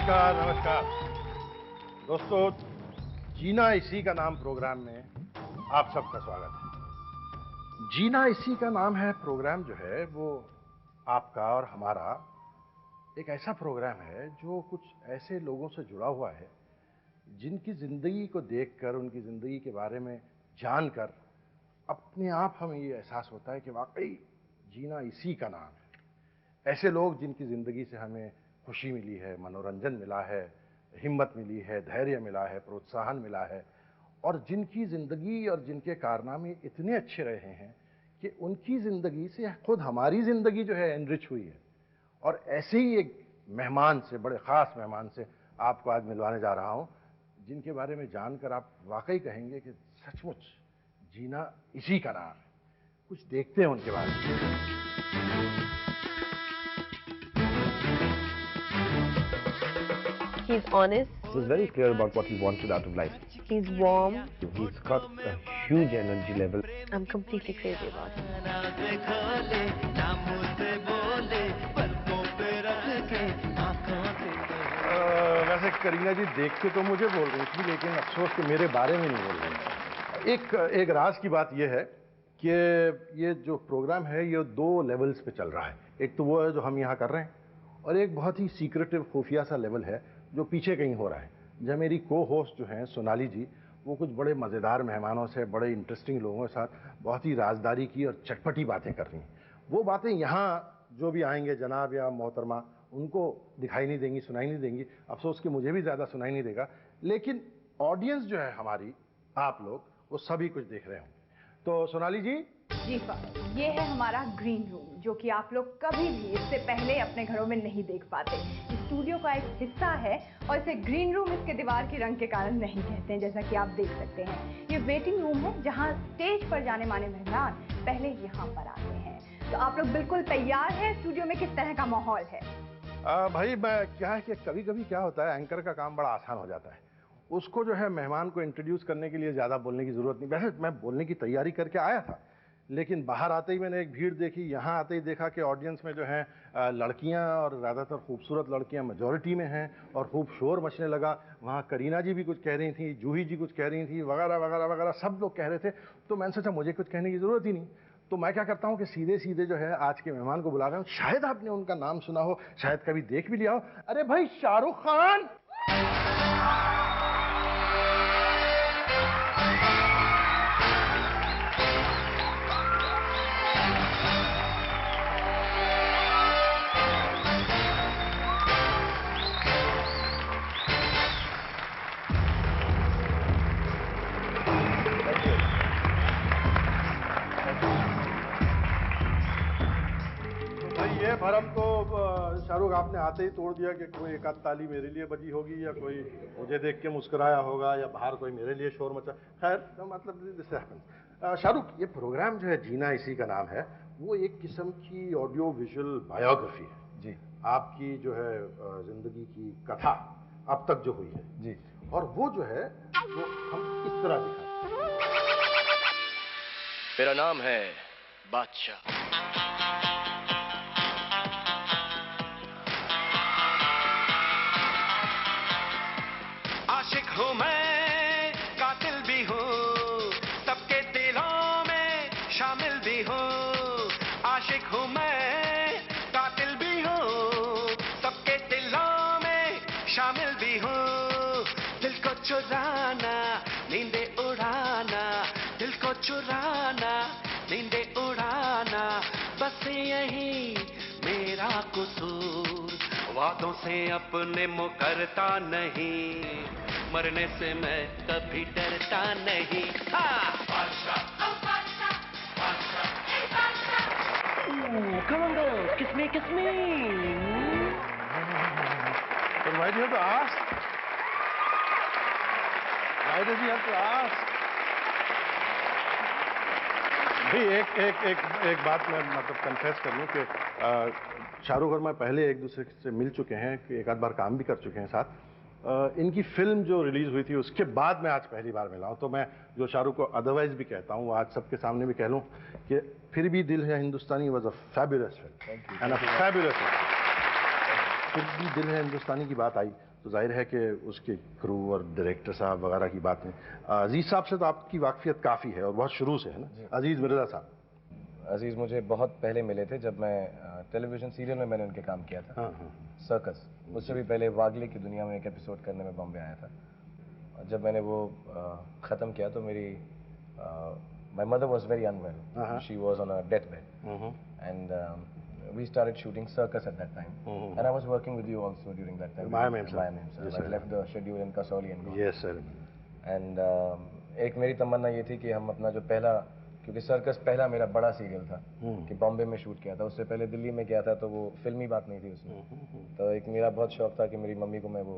नमस्कार नमस्कार दोस्तों, जीना इसी का नाम प्रोग्राम में आप सबका स्वागत है। जीना इसी का नाम है प्रोग्राम जो है वो आपका और हमारा एक ऐसा प्रोग्राम है जो कुछ ऐसे लोगों से जुड़ा हुआ है जिनकी जिंदगी को देखकर, उनकी जिंदगी के बारे में जानकर अपने आप हमें ये एहसास होता है कि वाकई जीना इसी का नाम है। ऐसे लोग जिनकी जिंदगी से हमें खुशी मिली है, मनोरंजन मिला है, हिम्मत मिली है, धैर्य मिला है, प्रोत्साहन मिला है, और जिनकी जिंदगी और जिनके कारनामे इतने अच्छे रहे हैं कि उनकी जिंदगी से खुद हमारी जिंदगी जो है एनरिच हुई है। और ऐसे ही एक मेहमान से, बड़े खास मेहमान से आपको आज मिलवाने जा रहा हूं, जिनके बारे में जानकर आप वाकई कहेंगे कि सचमुच जीना इसी का नाम है। कुछ देखते हैं उनके बारे में। He's honest. He's very clear about what he wanted out of life. He's warm. He's got a huge energy level. I'm completely crazy about him. वैसे करीना जी देख के तो मुझे बोल रही थी, लेकिन अफसोस कि मेरे बारे में नहीं बोल रही। एक राज की बात यह है कि ये जो प्रोग्राम है ये 2 लेवल्स पे चल रहा है। एक तो वो है जो हम यहाँ कर रहे हैं, और एक बहुत ही सीक्रेटिव खुफिया सा लेवल है जो पीछे कहीं हो रहा है, जहाँ मेरी को होस्ट जो हैं सोनाली जी, वो कुछ बड़े मज़ेदार मेहमानों से, बड़े इंटरेस्टिंग लोगों के साथ बहुत ही राजदारी की और चटपटी बातें कर रही हैं। वो बातें यहाँ जो भी आएंगे जनाब या मोहतरमा, उनको दिखाई नहीं देंगी, सुनाई नहीं देंगी। अफसोस कि मुझे भी ज़्यादा सुनाई नहीं देगा, लेकिन ऑडियंस जो है हमारी, आप लोग, वो सभी कुछ देख रहे होंगे। तो सोनाली जी। जी ये है हमारा ग्रीन रूम, जो कि आप लोग कभी भी इससे पहले अपने घरों में नहीं देख पाते। स्टूडियो का एक हिस्सा है और इसे ग्रीन रूम इसके दीवार के रंग के कारण नहीं कहते हैं, जैसा कि आप देख सकते हैं। ये वेटिंग रूम है जहां स्टेज पर जाने माने मेहमान पहले यहाँ पर आते हैं। तो आप लोग बिल्कुल तैयार हैं? स्टूडियो में किस तरह का माहौल है? भाई क्या है कि कभी कभी क्या होता है, एंकर का काम बड़ा आसान हो जाता है। उसको जो है मेहमान को इंट्रोड्यूस करने के लिए ज़्यादा बोलने की ज़रूरत नहीं। वैसे मैं बोलने की तैयारी करके आया था, लेकिन बाहर आते ही मैंने एक भीड़ देखी, यहाँ आते ही देखा कि ऑडियंस में जो है लड़कियाँ, और ज़्यादातर खूबसूरत लड़कियाँ मेजॉरिटी में हैं, और खूब शोर मचने लगा। वहाँ करीना जी भी कुछ कह रही थी, जूही जी कुछ कह रही थी, वगैरह वगैरह वगैरह, सब लोग कह रहे थे। तो मैंने सोचा मुझे कुछ कहने की ज़रूरत ही नहीं, तो मैं क्या करता हूँ कि सीधे सीधे जो है आज के मेहमान को बुला रहा हूँ। शायद आपने उनका नाम सुना हो, शायद कभी देख भी लिया हो। अरे भाई, शाहरुख खान। ये भरम तो शाहरुख आपने आते ही तोड़ दिया कि कोई एक आध ताली मेरे लिए बजी होगी, या कोई मुझे देख के मुस्कुराया होगा, या बाहर कोई मेरे लिए शोर मचा। खैर, मतलब शाहरुख, ये प्रोग्राम जो है जीना इसी का नाम है, वो एक किस्म की ऑडियो विजुअल बायोग्राफी है जी, आपकी जो है जिंदगी की कथा अब तक जो हुई है जी। और वो जो है वो हम इस तरह दिखाते हैं। मेरा नाम है बादशाह। आशिक हूँ मैं, कातिल भी हूँ, सबके दिलों में शामिल भी हूँ। आशिक हूँ मैं, कातिल भी हूँ, सबके दिलों में शामिल भी हूँ। दिल को चुराना, नींदे उड़ाना, दिल को चुराना, नींदे उड़ाना, बस यही मेरा कसूर। वादों से अपने मुकरता नहीं, मरने से मैं कभी डरता नहीं। हाँ। come on, girls, kiss me, kiss me. But why do you have to ask? Why does he have to ask? एक बात मैं मतलब कन्फेस कर लूं कि शाहरुख और मैं पहले एक दूसरे से मिल चुके हैं कि एक आध बार काम भी कर चुके हैं साथ। इनकी फिल्म जो रिलीज हुई थी उसके बाद मैं आज पहली बार मिला हूं, तो मैं जो शाहरुख को अदरवाइज भी कहता हूं वो आज सबके सामने भी कह लूं कि फिर Bhi Dil Hai Hindustani was a fabulous film and a fabulous film. Phir Bhi Dil Hai हिंदुस्तानी की बात आई तो जाहिर है कि उसके क्रू और डायरेक्टर साहब वगैरह की बात है। अजीज साहब से तो आपकी वाकफियत काफ़ी है और बहुत शुरू से है ना। अजीज मिर्जा साहब। अजीज़ मुझे बहुत पहले मिले थे जब मैं टेलीविज़न सीरियल में मैंने उनके काम किया था। सर्कस। उससे भी पहले वागले की दुनिया में एक एपिसोड करने में बॉम्बे आया था। और जब मैंने वो ख़त्म किया तो मेरी my mother was very unwell. She was on a death bed and we started shooting circus at that time, and I was working with you also during that time. By name, sir. Yes, I left the schedule in Kasauli and gone. Yes, sir. And एक मेरी तमन्ना ये थी कि हम अपना जो पहला, क्योंकि सर्कस पहला मेरा बड़ा सीरियल था कि बॉम्बे में शूट किया था, उससे पहले दिल्ली में गया था तो वो फिल्मी बात नहीं थी उसमें। तो एक मेरा बहुत शौक था कि मेरी मम्मी को मैं वो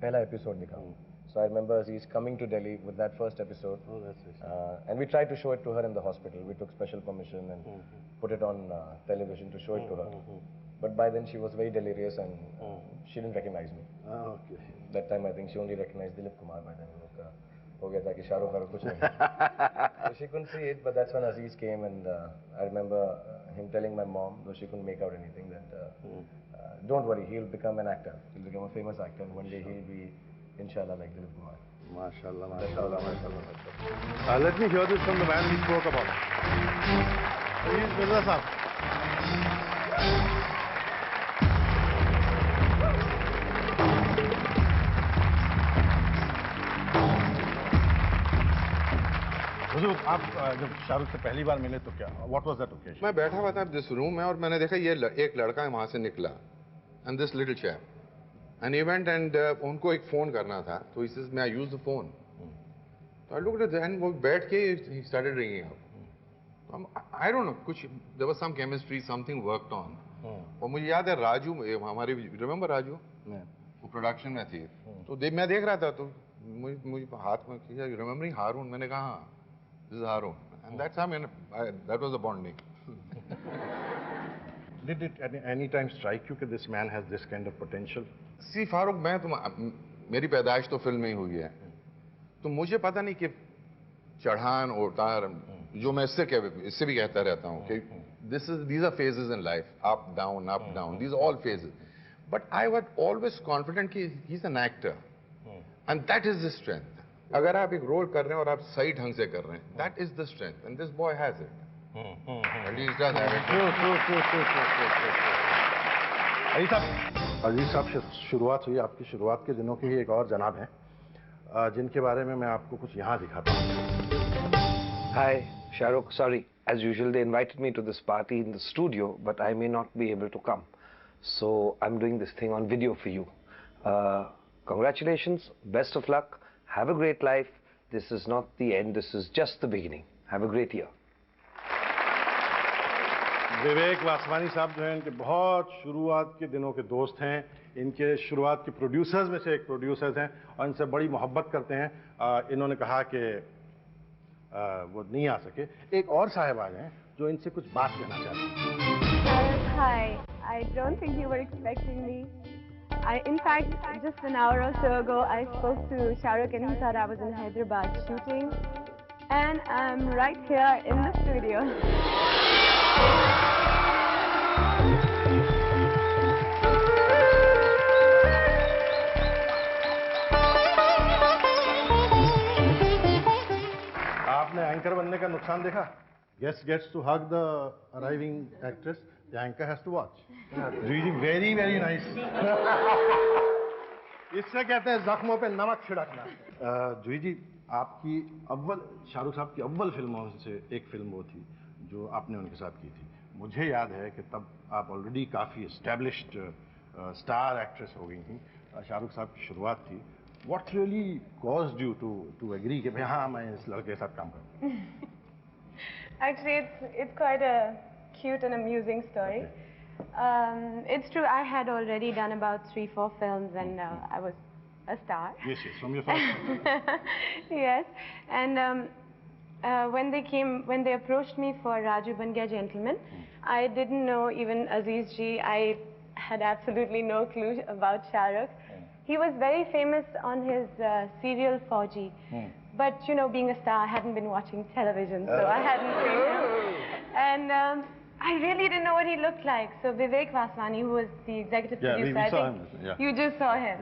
पहला एपिसोड दिखाऊं। So I remember Aziz coming to Delhi with that first episode. Oh, that's nice. And we tried to show it to her in the hospital. We took special permission and put it on television to show it to her. But by then she was very delirious and she didn't recognize me. Okay. That time I think she only recognized Dilip Kumar by then. हो गया था कि शाहरुख खान कुछ नहीं. So she couldn't see it, but that's when Aziz came and I remember him telling my mom, though she couldn't make out anything, that don't worry, he'll become an actor. He'll become a famous actor and one day he'll be inshallah like Dilip Kumar. MashaAllah, MashaAllah, MashaAllah. Let me hear this from the man we spoke about. Aziz Mirza Sahab. हुजूर, आप जब शाहरुख से पहली बार मिले तो क्या what was that occasion? मैं बैठा हुआ था दिस रूम में और मैंने देखा ये एक लड़का है वहां से निकला and this little chap and event and उनको एक फोन करना था तो ही says may I use the phone तो आई लुक्ड एट एंड वो बैठ के ही started ringing up I don't know कुछ there was some chemistry something worked on और मुझे याद है राजू हमारे रिमेंबर राजू वो प्रोडक्शन में थी तो मैं देख रहा था तो मुझे हाथ में किया रिमेंबरिंग हारून मैंने कहा this is Harun and that's how that was the bonding. Did it any time strike you that this man has this kind of potential? See Farooq मेरी पैदाइश तो फिल्म में ही हुई है तो मुझे पता नहीं कि चढ़ान और उतार जो मैं इससे भी कहता रहता हूँ कि these are phases in life, up down, these are all phases, but I was always confident कि he's an actor and that is his strength. अगर आप एक रोल कर रहे हैं और आप सही ढंग से कर रहे हैं that is the strength and this boy has it. At least does have it. अजीज साहब से शुरुआत हुई, आपकी शुरुआत के दिनों के ही एक और जनाब हैं जिनके बारे में मैं आपको कुछ यहाँ दिखाता हूँ. Hi, Shahrukh. Sorry, as usual they invited me to this party in the studio, but I may not be able to come. So I'm doing this thing on video for you. Congratulations, best of luck. Have a great life. This is not the end. This is just the beginning. Have a great year. विवेक वासवानी साहब जो हैं इनके बहुत शुरुआत के दिनों के दोस्त हैं, इनके शुरुआत के प्रोड्यूसर्स में से एक प्रोड्यूसर्स हैं और इनसे बड़ी मोहब्बत करते हैं. इन्होंने कहा कि वो नहीं आ सके. एक और साहब आ गए जो इनसे कुछ बात कहना चाहते हैं. Hi, I don't think you were expecting me. In fact, just an hour or so ago, I spoke to Shahrukh and he thought I was in Hyderabad shooting. And I'm right here in the studio. आपने anchor बनने का नुकसान देखा? Guest gets to hug the arriving actress. The anchor has to watch. Really, very, very nice. इससे कहते हैं जख्मों पे नमक छिड़कना. जूही जी, आपकी शाहरुख साहब की अव्वल फिल्मों से एक फिल्म वो थी जो आपने उनके साथ की थी. मुझे याद है कि तब आप ऑलरेडी काफ़ी एस्टेब्लिश्ड स्टार एक्ट्रेस हो गई थी. शाहरुख साहब की शुरुआत थी. What really caused you to agree कि भाई हाँ मैं इस लड़के के साथ काम करूँ? Actually, it's quite a cute and amusing story. It's true, I had already done about 3-4 films and I was a star. Yes, from your first film. Yes, and when they approached me for Raju Ban Gaya Gentleman, I didn't know even Aziz ji. I had absolutely no clue about Shah Rukh. He was very famous on his serial Fauji. But, you know, being a star, I hadn't been watching television, so I hadn't seen him. And I really didn't know what he looked like. So Vivek Vaswani, who was the executive producer, I think you just saw him.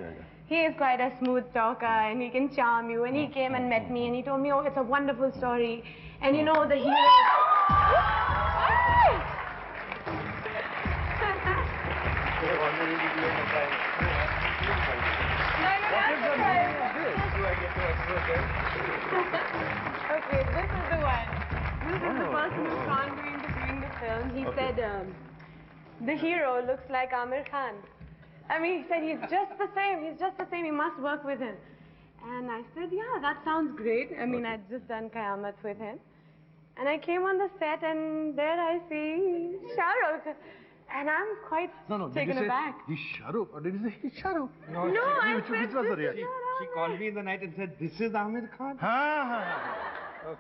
He is quite a smooth talker and he can charm you. And he came and met me and he told me, oh, it's a wonderful story. And you know, the hero... Okay, this is the one. This is the person who conned me into doing the film. He said, the hero looks like Amir Khan. I mean, he said, he's just the same. He's just the same. You must work with him. And I said, yeah, that sounds great. I mean, I'd just done Qayamat with him. And I came on the set and there I see Shah Rukh. And I'm quite taken aback. He's Shah Rukh, or did you say he's Shah Rukh? No, I said, which was the reaction? She called me in the night and said, this is Amir Khan? Okay.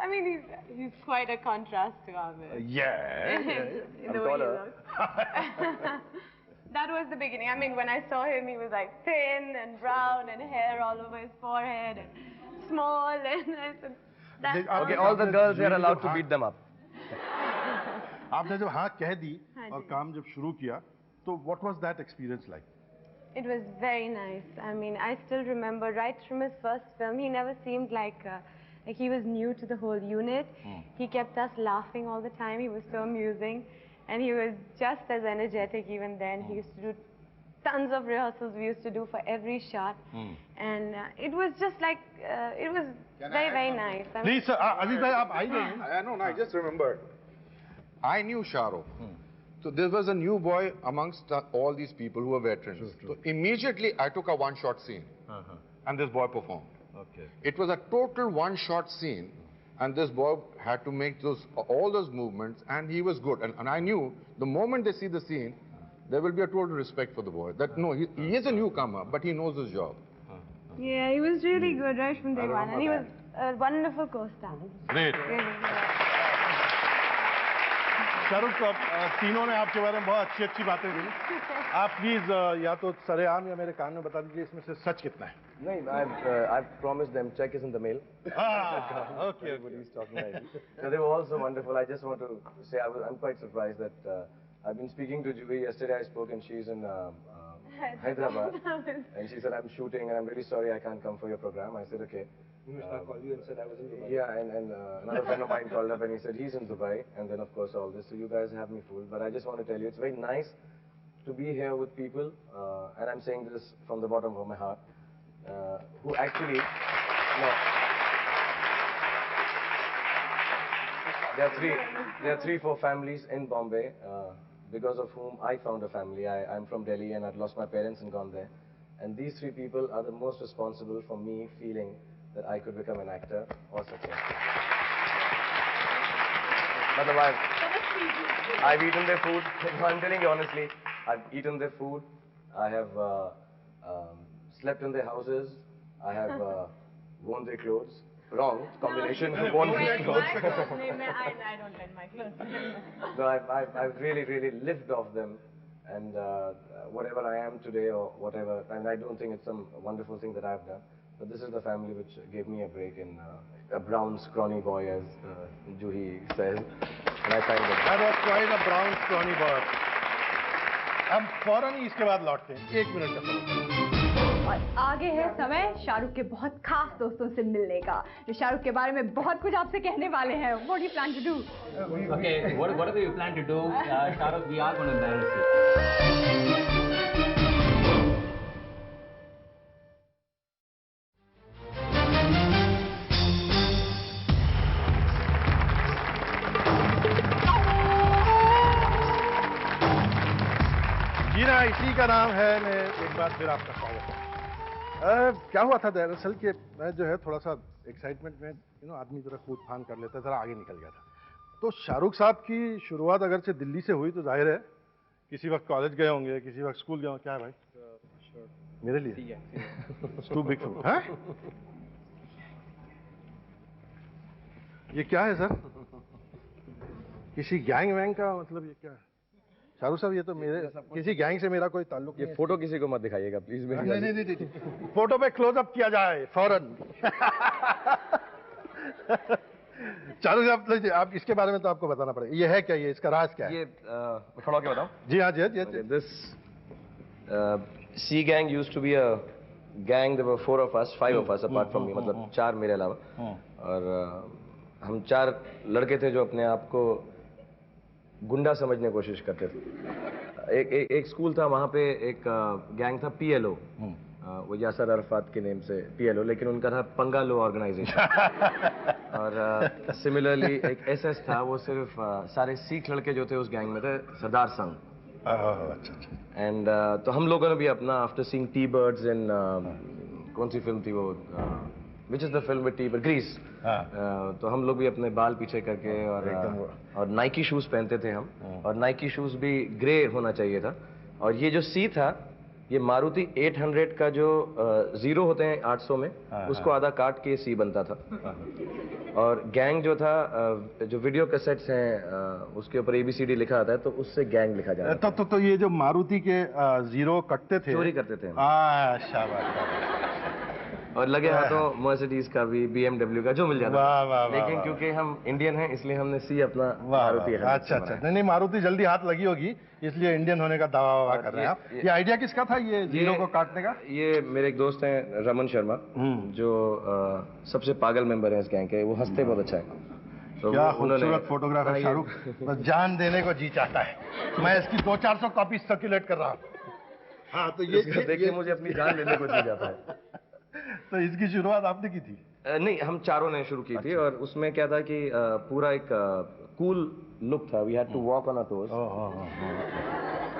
I mean, he's quite a contrast to Amir. Yeah. In the way he looks. That was the beginning. I mean, when I saw him, he was like thin and brown and hair all over his forehead and small. And I said, that's Okay, all the girls are allowed to beat them up. आपने जब हाँ कह दी और काम जब शुरू किया, तो what was that experience like? It was very nice. I mean, I still remember right from his first film, he never seemed like he was new to the whole unit. He kept us laughing all the time. He was so amusing. And he was just as energetic even then. He used to do tons of rehearsals we used to do for every shot. And it was just like, it was very, very nice. I mean, Please, sir, Aziz bhai, aap aaye gaye. No, I just remembered. I knew Shah Rukh. So there was a new boy amongst all these people who were veterans. So immediately I took a one-shot scene. And this boy performed. Okay. It was a total one-shot scene. And this boy had to make all those movements, and he was good. And I knew the moment they see the scene, there will be a total respect for the boy. That no, he is a newcomer, but he knows his job. yeah, he was really good right from day one. And he was a wonderful co-star. Great. Really good. Shahrukh तीनों ने आपके बारे में बहुत अच्छी बातें की. आप प्लीज या तो सरेआम या मेरे कान में बता दीजिए इसमें से सच कितना है. No, I've promised them check is in the mail. Okay. Everybody's talking like so they were also wonderful. I just want to say I'm quite surprised that I've been speaking to Juhi. Yesterday I spoke and she's in Hyderabad. And she said, I'm shooting and I'm really sorry I can't come for your program. I said, okay. called you and said I was in Dubai. Yeah, and another friend of mine called up and he said he's in Dubai. And then of course all this. So you guys have me fooled. But I just want to tell you, it's very nice to be here with people. And I'm saying this from the bottom of my heart. Who actually, no. There are 3-4 families in Bombay because of whom I found a family. I'm from Delhi and I'd lost my parents and gone there. And these 3 people are the most responsible for me feeling that I could become an actor or such. But I've eaten their food. No, I'm telling you honestly, I've eaten their food. I have slept in their houses. I have worn their clothes. Wrong combination. Worn their clothes. I don't lend my clothes. No, I've really, really lived off them. And whatever I am today or whatever, and I don't think it's some wonderful thing that I've done. But this is the family which gave me a break in a brown, scrawny boy, as Juhi says. And I thank them. That was quite a brown, scrawny boy. हम फौरन ही इसके बाद लौटते हैं. 1 minute का समय. और आगे है समय शाहरुख के बहुत खास दोस्तों से मिलने का, जो शाहरुख के बारे में बहुत कुछ आपसे कहने वाले हैं. What do you plan to do? Okay, whatever you plan to do, Shahrukh, we are going to embarrass you. जीना इसी का नाम है. मैं एक बार फिर आपका स्वागत है. क्या हुआ था दरअसल कि मैं जो है थोड़ा सा एक्साइटमेंट में आदमी जरा कूद फान कर लेता, जरा आगे निकल गया था. तो शाहरुख साहब की शुरुआत अगर से दिल्ली से हुई तो जाहिर है किसी वक्त कॉलेज गए होंगे, किसी वक्त स्कूल गए होंगे। क्या है भाई? मेरे लिए टू बिग फॉर। हैं? ये क्या है सर? किसी गैंग वैंग का मतलब ये क्या है? शाहरुख साहब ये तो मेरे किसी गैंग से मेरा कोई ताल्लुक ये फोटो किसी को मत दिखाइएगा प्लीज। नहीं, फोटो पे क्लोजअप किया जाए फौरन। शाहरुख साहब आप इसके बारे में तो आपको बताना पड़ेगा। ये है क्या? ये इसका राज क्या है? ये खड़ा के बताओ। जी हाँ जी। This C gang used to be a gang. There were 4 of us, 5 of us apart from me. मतलब 4 मेरे अलावा। और हम 4 लड़के थे जो अपने आप को गुंडा समझने की कोशिश करते थे। एक स्कूल था, वहाँ पे एक गैंग था PLO। वो यासर अरफात के नेम से PLO, लेकिन उनका था पंगालो ऑर्गेनाइजेशन। और सिमिलरली एक SS था, वो सिर्फ सारे सिख लड़के जो थे उस गैंग में थे, सरदार संघ। अच्छा। एंड तो हम लोगों ने भी अपना after seeing T birds in कौन सी फिल्म थी वो, which is the film with T bird, Grease. तो हम लोग भी अपने बाल पीछे करके और नाइकी शूज पहनते थे हम। और नाइकी शूज भी ग्रे होना चाहिए था। और ये जो सी था, ये मारुति 800 का जो 0 होते हैं 800 में, उसको आधा काट के सी बनता था। और गैंग जो था, जो वीडियो कैसेट्स हैं उसके ऊपर ABCD लिखा आता है, तो उससे गैंग लिखा जाता है। तो ये जो मारुति के 0 कटते थे, चोरी करते थे। शाबाश। और लगे हाथों मर्सिडीज का भी, BMW का, जो मिल जाता वाह, लेकिन क्योंकि हम इंडियन हैं इसलिए हमने सी अपना मारुति। अच्छा। नहीं, मारुति जल्दी हाथ लगी होगी इसलिए इंडियन होने का दावा कर रहे हैं आप। ये आइडिया किसका था ये 0 को काटने का? ये मेरे एक दोस्त हैं रमन शर्मा, जो सबसे पागल मेंबर है इस गैंग के। वो हंसते बहुत अच्छा है। तो क्या खूबसूरत फोटोग्राफर शाहरुख, बस जान देने को जी चाहता है। मैं इसकी 200-400 कॉपी सर्कुलेट कर रहा हूँ। हाँ, तो ये देख के मुझे अपनी जान लेने को जी जाता है। तो इसकी शुरुआत आपने की थी? नहीं, हम चारों ने शुरू की थी। और उसमें क्या था कि पूरा एक कूल लुक था। We had to walk on our toes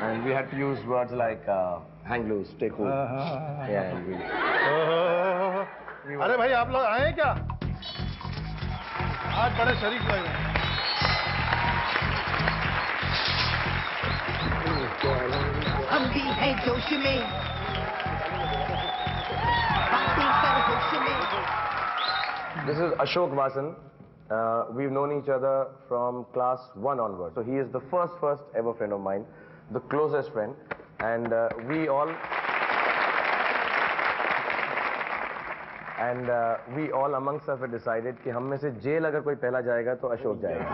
and we had to use words like hang loose, stay cool. अरे भाई, आप लोग आए हैं क्या? आज बड़े शरीफ लग रहे हैं। हम भी हैं जोश में, This is Ashok Vasan. We've known each other from class 1 onward. So he is the first ever friend of mine, the closest friend. And we all amongst us have decided कि हम में से जेल अगर कोई पहला जाएगा तो अशोक जाएगा।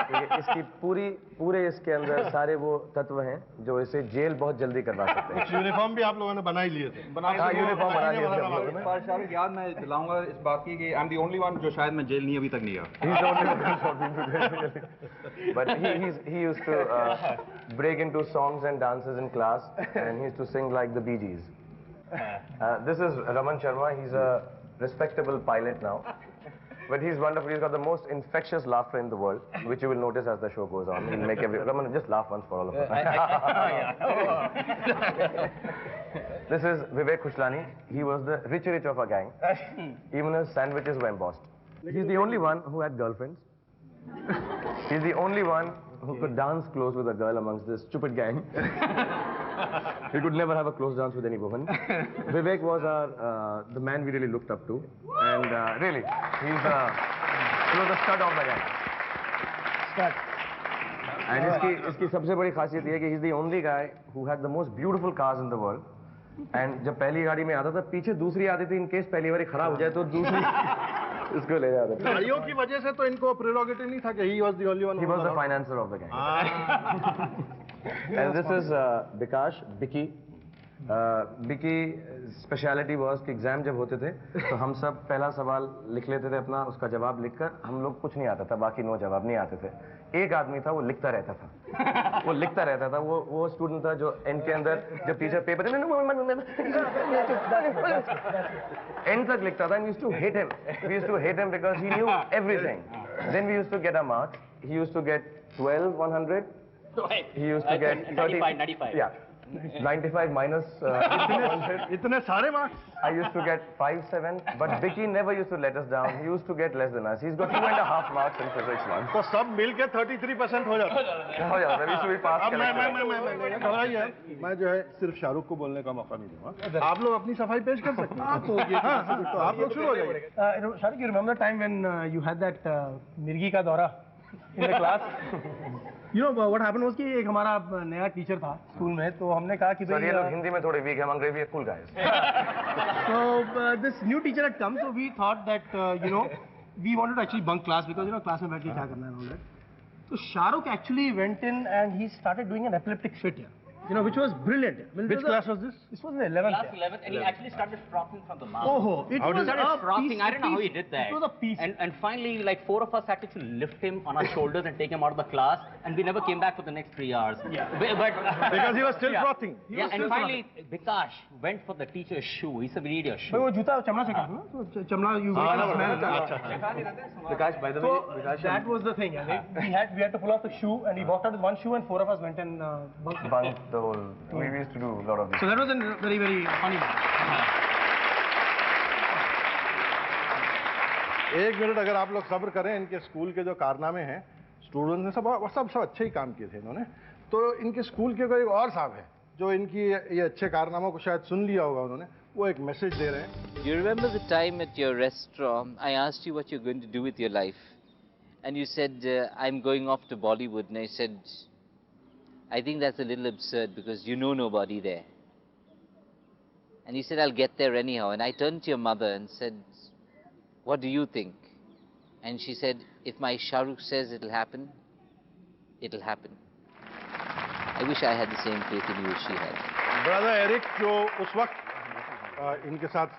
इसकी पूरे इसके अंदर सारे वो तत्व हैं जो इसे जेल बहुत जल्दी करवा सकते हैं। यूनिफॉर्म भी आप लोगों ने बना ही लिए थे। हाँ, यूनिफॉर्म बना लिए थे हम लोगों ने। पर शाहरुख, याद मैं दिलाऊंगा इस बात की कि I am the only one जो शायद मैं जेल नहीं अभी तक नहीं गया। He's the only one. But he used to break into songs and dances in class, and he used to sing like the Bee Gees. This is Raman Sharma. He's a respectable pilot now. But he's wonderful. He's got the most infectious laughter in the world, which you will notice as the show goes on. He'll make Raman, just laugh once for all of us. This is Vivek Khushlani. He was the rich of our gang. Even his sandwiches were embossed. He's the only one who had girlfriends. He's the only one who could dance close with a girl amongst this stupid gang. He could never have a close dance with any woman. Vivek was the man we really looked up to, and really, he was the stud of the gang. Stud. And इसकी सबसे बड़ी खासियत ये है कि he's the only guy who had the most beautiful cars in the world. And जब पहली गाड़ी में आता था, पीछे दूसरी आती थी, in case पहली बारी खराब हो जाए तो दूसरी इसको ले जाते थे। गाड़ियों की वजह से तो इनको प्रेरोगेटिव नहीं था कि he was the only one. He was the financer of the gang. And this is Bikash, Bicky. Bicky speciality was कि एग्जाम जब होते थे तो हम सब पहला सवाल लिख लेते थे अपना, उसका जवाब लिखकर हम लोग कुछ नहीं आता था, बाकी 9 जवाब नहीं आते थे। एक आदमी था वो लिखता रहता था, वो स्टूडेंट था जो एंड के अंदर जब टीचर पेपर एंड तक लिखता था। We used to hate him because he knew everything. Then we used to get our marks. He used to get 12 100. He used to get 30. 95. Yeah. 95 minus. इतने सारे marks? I used to get 5, 7, but Vicky never used to let us down. He used to get less than us. He's got 2.5 marks in physics once. तो सब मिलके 33% हो जाता है। हो जाता है। We used to be fast. अब मैं घबराइए, मैं जो है सिर्फ शाहरुख को बोलने का मौका नहीं दूंगा। आप लोग अपनी सफाई पेश कर सकते हैं। तो आप लोग शुरू हो जाइए। Shahrukh, you remember the time when you had that मिर्गी का दौरा in the class? You know what happened was कि एक हमारा नया टीचर था स्कूल में, तो हमने कहा कि भाई ये लोग हिंदी में थोड़े वीक हैं, अंग्रेजी में cool guys. So this new teacher had come, so we thought that you know we wanted to actually bunk class because you know class में बैठ के क्या करना है and all that. So Shahrukh actually went in and he started doing an epileptic fit here. You know, which was brilliant. Which class was this? This was in the 11th. Class 11, and he actually started frothing from the mouth. Oh, it was started frothing. I don't know how he did that. It was a piece. And finally, like 4 of us had to lift him on our shoulders and take him out of the class, and we never came back for the next 3 hours. Yeah. But because he was still frothing. And finally, Vikash went for the teacher's shoe. He said, "We need your shoe." But वो जूता चमड़ा से काटना, तो चमड़ा you Vikash, by the way, Vikash, that was the thing. We had to pull off the shoe, and he walked out with one shoe, and 4 of us went and bunked the whole. We used to do a lot of this. So that was a very, very funny. एक minute अगर आप लोग सब्र करें, इनके school के जो कारनामे हैं, स्टूडेंट्स ने सब अच्छे ही काम किए थे इन्होंने। तो इनके स्कूल के कोई और साहब है जो इनकी ये अच्छे कारनामों को शायद सुन लिया होगा उन्होंने, वो एक मैसेज दे रहे हैं। You remember the time at your restaurant I asked you what you're going to do with your life, and you said I'm going off to Bollywood, and I said I think that's a little absurd because you know nobody there. And he said, I'll get there anyhow. And I turned to your mother and said, what do you think? And she said, if my Shahrukh says it'll happen, it'll happen. I wish I had the same faith in you as she had. Brother Eric, जो उस वक्त इनके साथ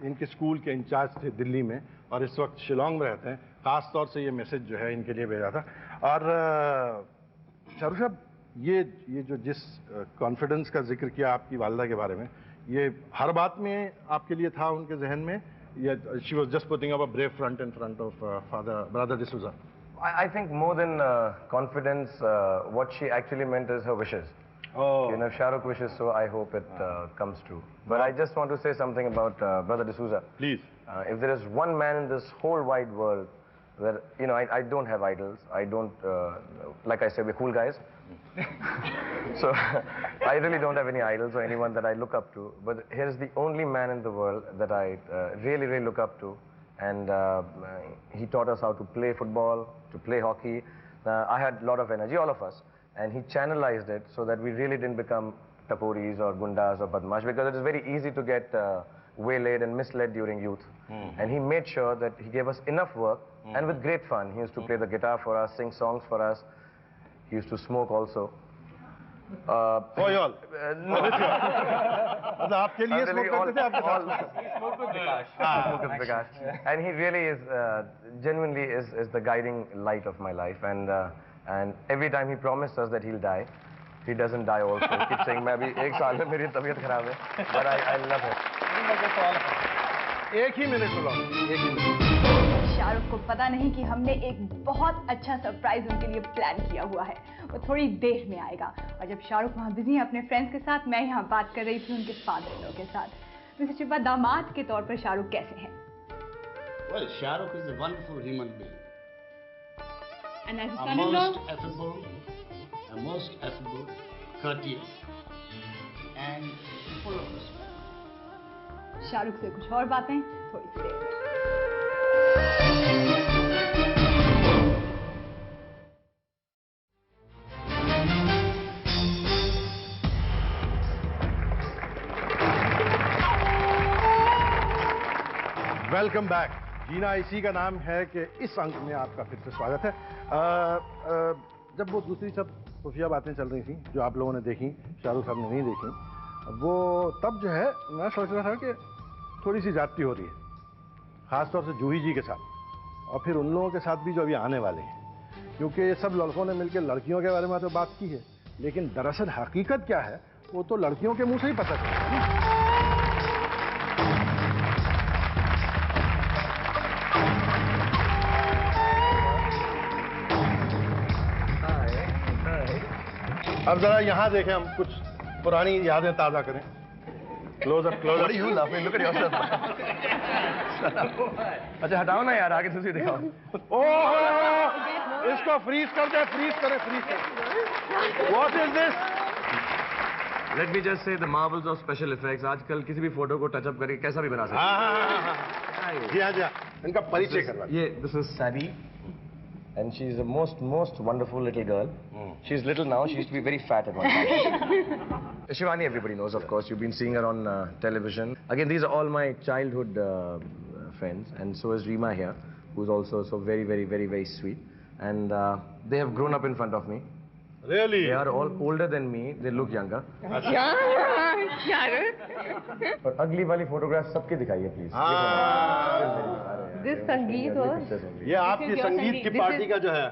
इनके school के in charge थे दिल्ली में और इस वक्त शिलोंग में रहते हैं, खास तौर से ये मैसेज जो है इनके लिए भेजा था। और शाहरुख साहब, ये जो जिस कॉन्फिडेंस का जिक्र किया आपकी वालिदा के बारे में, ये हर बात में आपके लिए था उनके जहन में, या she was just putting up a brave front in front of brother D'Souza? I think more than confidence, what she actually meant is her wishes. Oh. You know, if Shahrukh wishes so, I hope it comes true. But I just want to say something about brother D'Souza. Please. If there is one man in this whole wide world where, you know, I don't have idols. I don't, like I said, we're cool guys. So I really don't have any idols or anyone that I look up to. But here's the only man in the world that I really, really look up to. And he taught us how to play football, to play hockey. I had a lot of energy, all of us. And he channelized it so that we really didn't become taporis or gundas or badmash, because it is very easy to get waylaid and misled during youth. And he made sure that he gave us enough work and with great fun. He used to play the guitar for us, sing songs for us. He used to smoke also. For you all? No. मतलब आपके लिए smoke करते थे, आपके साथ? Smoke with Vikash. Smoke with Vikash. And he really is, genuinely is the guiding light of my life. And every time he promised us that he'll die, he doesn't die also. He keeps saying, मैं अभी 1 साल में मेरी तबीयत खराब है, but I love it. एक ही minute बुलाओ, एक ही मिनट। शाहरुख को पता नहीं कि हमने एक बहुत अच्छा सरप्राइज उनके लिए प्लान किया हुआ है। वो थोड़ी देर में आएगा। और जब शाहरुख वहाँ बिजी है अपने फ्रेंड्स के साथ, मैं यहाँ बात कर रही थी उनके फादर इन लॉ के साथ। मिस्टर चिप्पा, दामाद के तौर पर शाहरुख कैसे हैं? Well, Shahrukh is a wonderful human being. And as a son-in-law? Most affable, courteous, and full of respect. Shahrukh से कुछ और बातें थोड़ी सी देर में। Welcome back. जीना इसी का नाम है कि इस अंक में आपका फिर से स्वागत है। जब वो दूसरी सब खुफिया बातें चल रही थी जो आप लोगों ने देखी, शाहरुख साहब ने नहीं देखी, वो तब जो है मैं सोच रहा था कि थोड़ी सी जाती हो रही है, ख़ासतौर से जूही जी के साथ और फिर उन लोगों के साथ भी जो अभी आने वाले हैं, क्योंकि ये सब लड़कों ने मिलकर लड़कियों के बारे में तो बात की है, लेकिन दरअसल हकीकत क्या है वो तो लड़कियों के मुंह से ही पता चलेगा। अब जरा यहाँ देखें हम कुछ पुरानी यादें ताज़ा करें। Close up, close up. What are you laughing? Look at yourself. अच्छा हटाओ ना यार, आगे से दिखाओ। ओह, इसको फ्रीज कर दे, फ्रीज करें, फ्रीज करें। What is this? Let me just say the marvels of special effects. आजकल किसी भी फोटो को टचअप करके कैसा भी बना सकते हैं। जी हाँ, इनका परिचय करवा। ये this is Sadie, and she is the most wonderful little girl. She's little now. She used to be very fat at one time. Shivani, everybody knows, of course. You've been seeing her on television. Again, these are all my childhood friends, and so is Reema here, who's also so very sweet. And they have grown up in front of me. Really? They are all older than me. They look younger. और अगली वाली photograph सबके दिखाइए please. This संगीत हो। ये आपकी संगीत की पार्टी का जो है।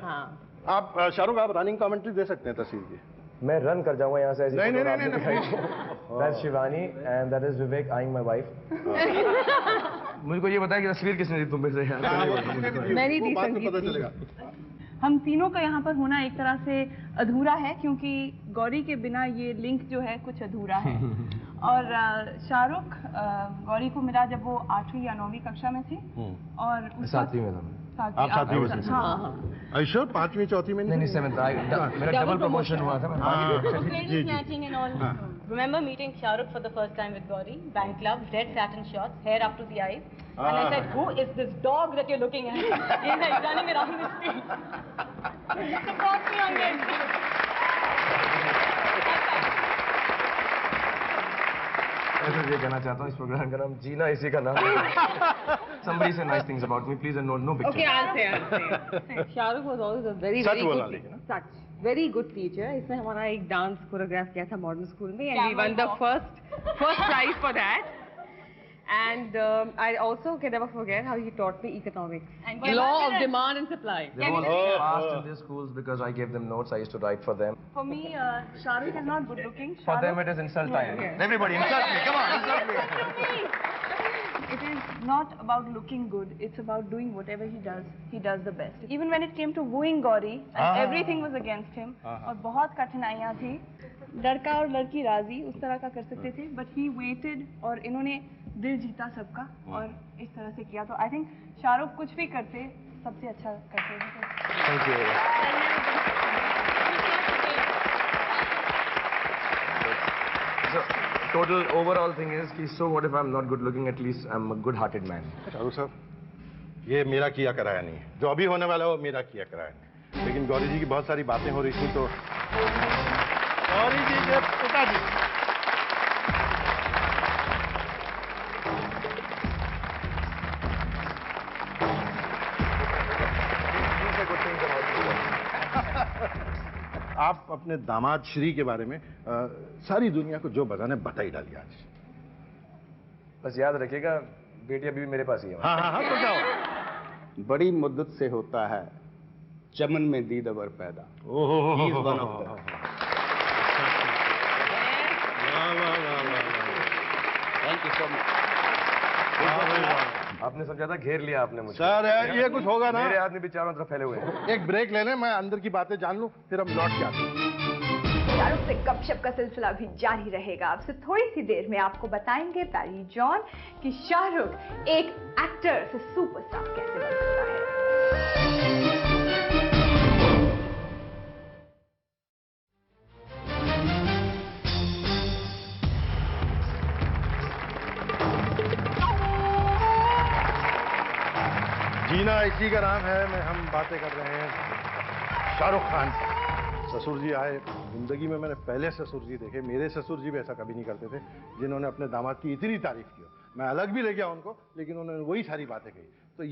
आप शाहरुख, आप रनिंग कमेंट्री दे सकते हैं तस्वीर की। मैं रन कर जाऊंगा यहाँ से ऐसी। नहीं। That's Shivani and that is Vivek eyeing my wife. मुझको ये बताया कि तस्वीर किसने दी तुम में से यार? मैंने दी संगीत। हम तीनों का यहाँ पर होना एक तरह से अधूरा है, क्योंकि गौरी के बिना ये लिंक जो है कुछ अधूरा है। और शाहरुख गौरी को मिला जब वो 8वीं या 9वीं कक्षा में थी, और 7वीं में था। आप 7वीं में थे? हाँ। Aisha, 5वीं 4वीं में नहीं 7th मेरा डबल प्रमोशन हुआ था। Snatching and all. Remember meeting Shahrukh for the first time with Gauri, bank club, red satin shorts, hair up to the eyes, and I said, "Who is this dog that you're looking at?" He's like running around the street. Support me on this. मैं तो ये कहना चाहता हूँ, इस programme का नाम जीना इसी का नाम। Somebody say nice things about me, please, and no picture. Okay, I'll say. Shahrukh was always a very very good teacher. इसने हमारा एक डांस कोरियोग्राफ किया था मॉडर्न स्कूल में, and we won the first prize for that. And I also can never forget how he taught me economics. And law of demand and supply. They were all passed in their schools because I gave them notes. I used to write for them. For me, Shahrukh is not good looking. For them, it is insult time. Everybody, insult me. Come on, insult me. It is not about looking good. It's about doing whatever he does. He does the best. Even when it came to wooing Gauri, and everything was against him, और बहुत कठिनाइयाँ थी। लड़का और लड़की राजी उस तरह का कर सकते थे, but he waited, और इन्होंने दिल जीता सबका, और इस तरह से किया। तो I think शाहरुख कुछ भी करते सबसे अच्छा करते हैं। Thank you. So, total overall thing is कि so what if I'm not good looking, at least I'm a good-hearted man. Shahrukh साहब, ये मेरा किया कराया नहीं है। जो अभी होने वाला है वो मेरा किया कराया नहीं। लेकिन गौरी जी की बहुत सारी बातें हो रही थी, तो गौरी जी के पिताजी आप अपने दामाद श्री के बारे में सारी दुनिया को जो बताने बता ही डालिए आज। बस याद रखिएगा, बेटी अभी भी मेरे पास ही है। हाँ, तो क्या हो? बड़ी मुद्दत से होता है चमन में दीदवर पैदा। He is one of them. Thank you so much. आपने समझा था, घेर लिया आपने मुझे। सर, ये कुछ होगा ना? मेरे आदमी भी चारों तरफ फैले हुए हैं। एक ब्रेक ले लें, मैं अंदर की बातें जान लूं, फिर हम लौट के आते हैं। शाहरुख से गपशप का सिलसिला भी जारी रहेगा। आपसे थोड़ी सी देर में आपको बताएंगे पैरी जॉन कि शाहरुख एक एक्टर से सुपरस्टार कैसे बन सकता है। जीना इसी का नाम है में हम बातें कर रहे हैं शाहरुख खान से। ससुर जी आए, जिंदगी में मैंने पहले ससुर जी देखे। मेरे ससुर जी भी ऐसा कभी नहीं करते थे जिन्होंने अपने दामाद की इतनी तारीफ की हो। मैं अलग भी ले गया उनको, लेकिन उन्होंने वही सारी बातें कही। तो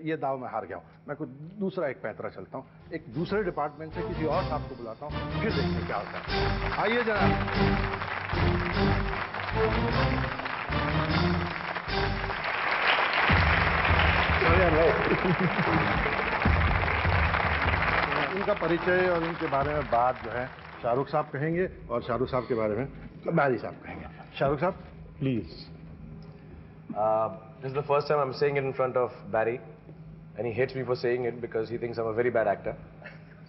ये दाव मैं हार गया हूँ। मैं कुछ दूसरा एक पैतरा चलता हूँ, एक दूसरे डिपार्टमेंट से किसी और साहब को बुलाता हूँ, फिर देखते क्या होता है। आइए जनाब। इनका परिचय और इनके बारे में बात जो है शाहरुख साहब कहेंगे, और शाहरुख साहब के बारे में बैरी साहब कहेंगे। शाहरुख साहब, please. This is the first time I'm saying it in front of Barry, and he hates me for saying it because he thinks I'm a very bad actor.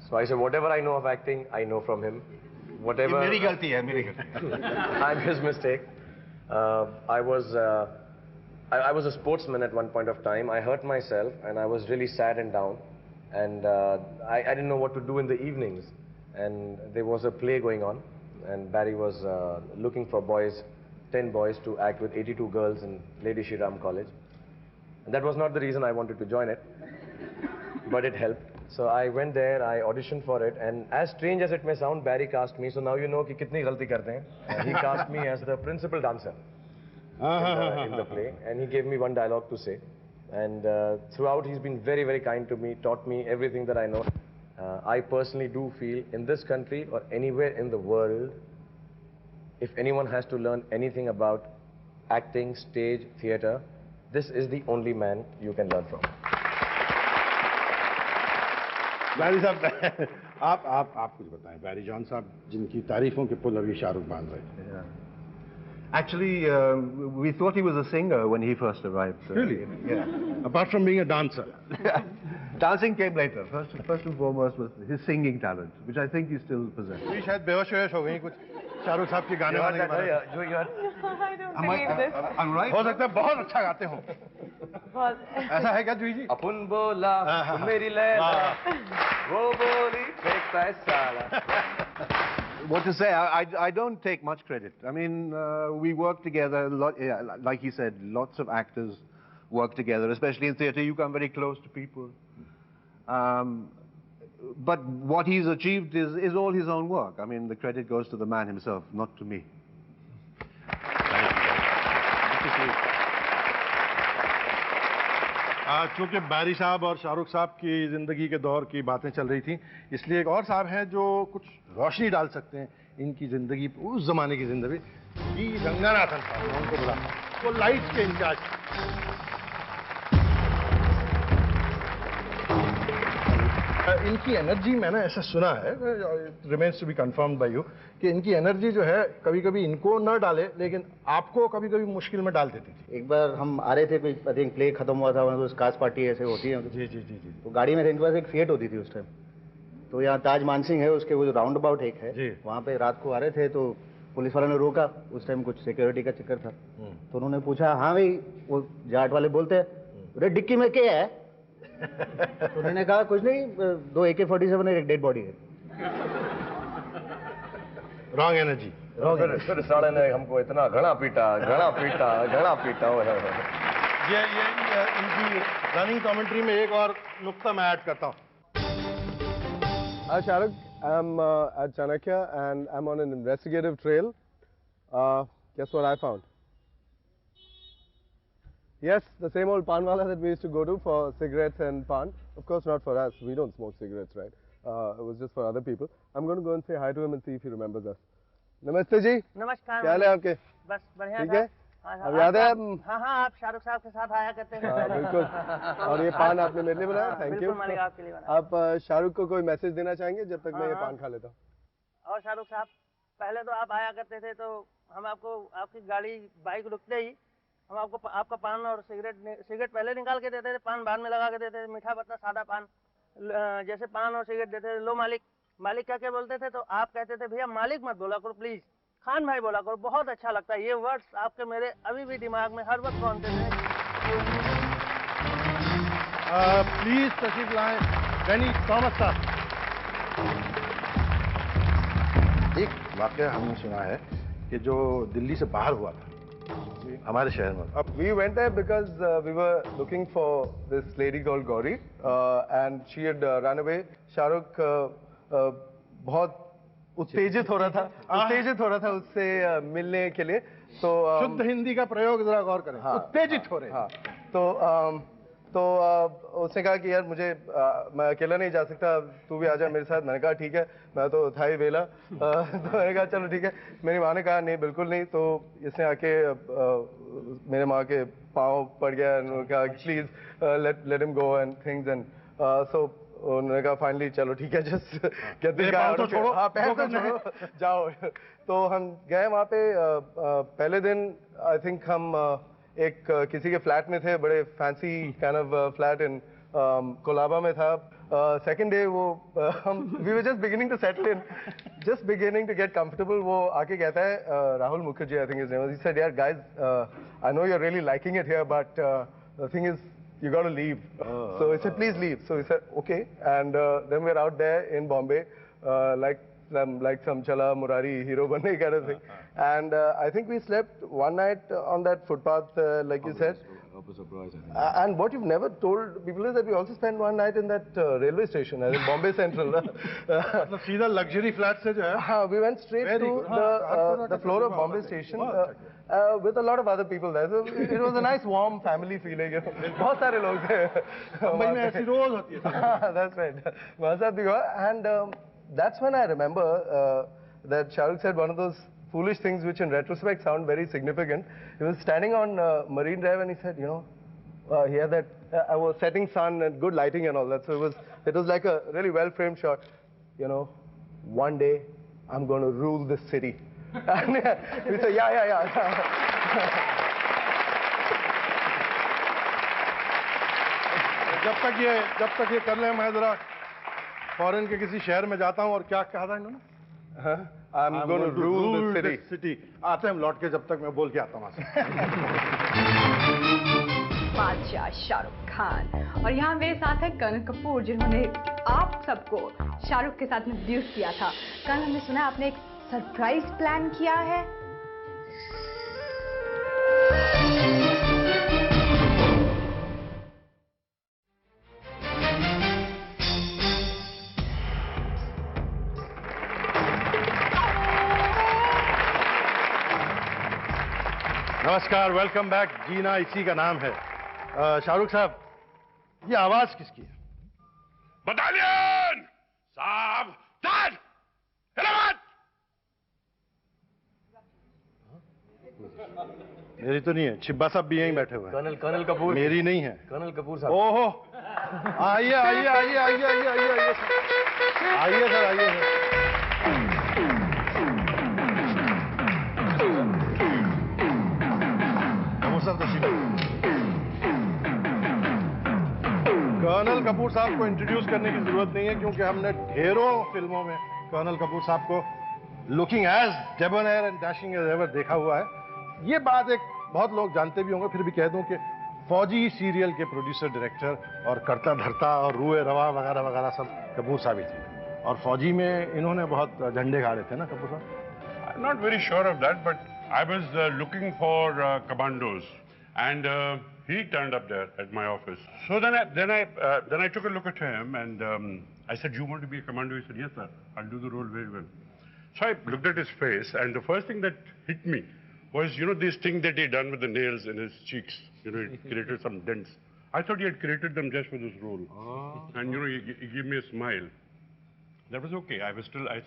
So I say whatever I know of acting, I know from him. whatever. ये मेरी गलती है, मेरी गलती. I'm his mistake. I was a sportsman at one point of time. I hurt myself and I was really sad and down. And I didn't know what to do in the evenings. And there was a play going on. And Barry was looking for boys, 10 boys to act with 82 girls in Lady Shri Ram College. And that was not the reason I wanted to join it. But it helped. So I went there, I auditioned for it, and as strange as it may sound, Barry cast me. So now you know कि कितनी गलती करते हैं. He cast me as the principal dancer in the play, and he gave me one dialogue to say. And throughout, he's been very, very kind to me, taught me everything that I know. I personally do feel in this country or anywhere in the world, if anyone has to learn anything about acting, stage, theatre, this is the only man you can learn from. बैरी साहब, आप कुछ बताएं. Barry John साहब जिनकी तारीफों के पुल अभी शाहरुख बांध रहे थे. Actually, we thought he was a singer when he first arrived. Really? Yeah. Apart from being a dancer. Dancing came later. First and foremost was his singing talent, which I think he still possesses. ये शायद बेहोश हो गई कुछ शाहरुख साहब के गाने वाने के बारे में. I don't believe this. I'm right. हो सकता है बहुत अच्छा गाते हो. ऐसा है क्या जूही जी? अपन बोला मेरी लैला वो बोली फेंकता है साला. What to say? I don't take much credit. I mean, we work together a lot. Yeah, like he said, lots of actors work together, especially in theatre. You come very close to people. But what he's achieved is all his own work. I mean, the credit goes to the man himself, not to me. चूंकि बैरी साहब और शाहरुख साहब की जिंदगी के दौर की बातें चल रही थी, इसलिए एक और साहब हैं जो कुछ रोशनी डाल सकते हैं इनकी जिंदगी, उस जमाने की जिंदगी. जी रंगनाथन साहब, मैं उनको बुलाता हूं. वो लाइट्स के इंचार्ज. इनकी एनर्जी मैंने ऐसा सुना है, remains to be confirmed by you, कि इनकी एनर्जी जो है कभी कभी इनको न डाले लेकिन आपको कभी कभी मुश्किल में डाल देती थी. एक बार हम आ रहे थे, आई थिंक प्ले खत्म हुआ था, तो कास्ट पार्टी ऐसे होती है. जी जी जी जी. तो गाड़ी में इनके पास एक फिएट होती थी उस टाइम. तो यहाँ ताज मानसिंह है, उसके वो जो राउंड अबाउट एक है, वहाँ पे रात को आ रहे थे. तो पुलिस वालों ने रोका. उस टाइम कुछ सिक्योरिटी का चक्कर था. तो उन्होंने पूछा, हाँ भाई, वो जाट वाले बोलते हैं, अरे डिक्की में क्या है? तो उन्होंने कहा कुछ नहीं, 2 AK-47 है, एक डेड बॉडी है. Wrong energy. फिर साले ने हमको इतना घड़ा पीटा. ये इनकी रनिंग कमेंट्री में एक और नुक्ता मैं ऐड करता हूँ. Hi Shahrukh, I'm at Chanakya and I'm on an investigative trail. Guess what I found? Yes, the same old pan wala that we used to go to for cigarettes and pan. Of course not for us, we don't smoke cigarettes, right? It was just for other people. I'm going to go and say hi to him and see if he remembers us. Namaste ji. नमस्कार. क्या हाल है आपके? बस बढ़िया. ठीक है? अब याद है? हाँ हाँ, आप शाहरुख साहब के साथ आया करते हैं. हाँ बिल्कुल. और ये पान आपने मेरे लिए बनाया, थैंक यू. बिल्कुल मालिक, आपके लिए बनाया. आप शाहरुख को कोई मैसेज देना चाहेंगे जब तक मैं ये पान खा लेता हूँ? और शाहरुख साहब, पहले तो आप आया करते थे तो हम आपको आपकी गाड़ी बाइक रुकते ही हम आपको आपका पान और सिगरेट पहले निकाल के देते थे, पान बाद में लगा के देते थे. मीठा पत्ता सादा पान, जैसे पान और सिगरेट देते थे. लो मालिक, मालिक क्या क्या बोलते थे, तो आप कहते थे भैया मालिक मत बोला करो प्लीज, खान भाई बोला करो, बहुत अच्छा लगता है. ये वर्ड्स आपके मेरे अभी भी दिमाग में हर वक्त कौनते थे. प्लीज तशरीफ लाएं रैनी थॉमस साहब. एक वाकया हमने सुना है कि जो दिल्ली से बाहर हुआ था हमारे शहर में. Up, we went there because we were looking for this lady called Gauri and she had run away. Shahrukh बहुत उत्तेजित हो रहा था उससे मिलने के लिए. तो शुद्ध हिंदी का प्रयोग जरा गौर करें. हाँ, उत्तेजित हो रहे. हाँ, तो उसने कहा कि यार मुझे मैं अकेला नहीं जा सकता, तू भी आ जा मेरे साथ. मैंने कहा ठीक है, मैं तो था ही वेला. तो मैंने कहा चलो ठीक है. मेरी माँ ने कहा नहीं बिल्कुल नहीं. तो इसने आके मेरे माँ के पाँव पड़ गया. उन्होंने कहा please let him go and things. And so उन्होंने कहा फाइनली चलो ठीक है, just get this guy out of here. हाँ पैर तो छोड़ो, जाओ. तो हम गए वहाँ पे. पहले दिन आई थिंक हम एक किसी के फ्लैट में थे, बड़े fancy kind of flat in Colaba में था. Second day, we were just beginning to settle in, just beginning to get comfortable. वो आके कहता है, Rahul Mukherjee, I think his name was. He said, "Yeah, guys, I know you're really liking it here, but the thing is, you got to leave." So he said, "Please leave." So we said, "Okay." And then we're out there in Bombay, like some Chala Murari hero banne kind of thing. And I think we slept one night on that footpath, like you said. Surprise, I think. And what you've never told people is that we also spent one night in that railway station, in Bombay Central. मतलब सीधा luxury flat से जो है? We went straight to the floor of Bombay Station with a lot of other people there. So it was a nice, warm family feeling. बहुत सारे लोग थे. मुंबई में ऐसी रोज होती है. That's right. वहाँ साथ भी हुआ. And that's when I remember that Shah Rukh said one of those foolish things which in retrospect sound very significant. He was standing on Marine Drive and he said, you know, he had that setting sun and good lighting and all that. So it was like a really well-framed shot. You know, one day I'm going to rule this city. And we said, yeah. जब तक ये कर ले, मैं जरा foreign के किसी शहर में जाता हूँ और क्या कहा था इन्होंने? I'm going to rule the city. आते हम लौट के, जब तक मैं बोल के आता हूँ वहाँ से. बादशाह शाहरुख खान, और यहाँ मेरे साथ है कर्नल कपूर, जिन्होंने आप सबको शाहरुख के साथ इंट्रोड्यूस किया था. कर्नल, हमने सुना आपने एक सरप्राइज प्लान किया है. नमस्कार, वेलकम बैक. जीना इसी का नाम है. शाहरुख साहब, ये आवाज किसकी है? बटालियन सावधान, हिलावत. मेरी तो नहीं है. छिब्बा साहब भी यहीं बैठे हुए हैं. कर्नल कपूर. मेरी नहीं है. कर्नल कपूर साहब. ओहो, आइए सर. कर्नल कपूर साहब को इंट्रोड्यूस करने की जरूरत नहीं है, क्योंकि हमने ढेरों फिल्मों में कर्नल कपूर साहब को looking as debonair and dashing as ever देखा हुआ है. ये बात एक बहुत लोग जानते भी होंगे, फिर भी कह दूं कि फौजी सीरियल के प्रोड्यूसर, डायरेक्टर और करता धरता और रूए रवा वगैरह वगैरह सब कपूर साहब ही थे. और फौजी में इन्होंने बहुत झंडे गाड़े थे ना कपूर साहब? Not very sure of that, but I was looking for commandos, and he turned up there at my office. So then I took a look at him, and I said, "You want to be a commando?" He said, "Yes, sir. I'll do the role very well." So I looked at his face, and the first thing that hit me was, you know, this thing that he done with the nails in his cheeks. You know, he created some dents. I thought he had created them just for this role. Oh. And you know, he gave me a smile. That was okay. I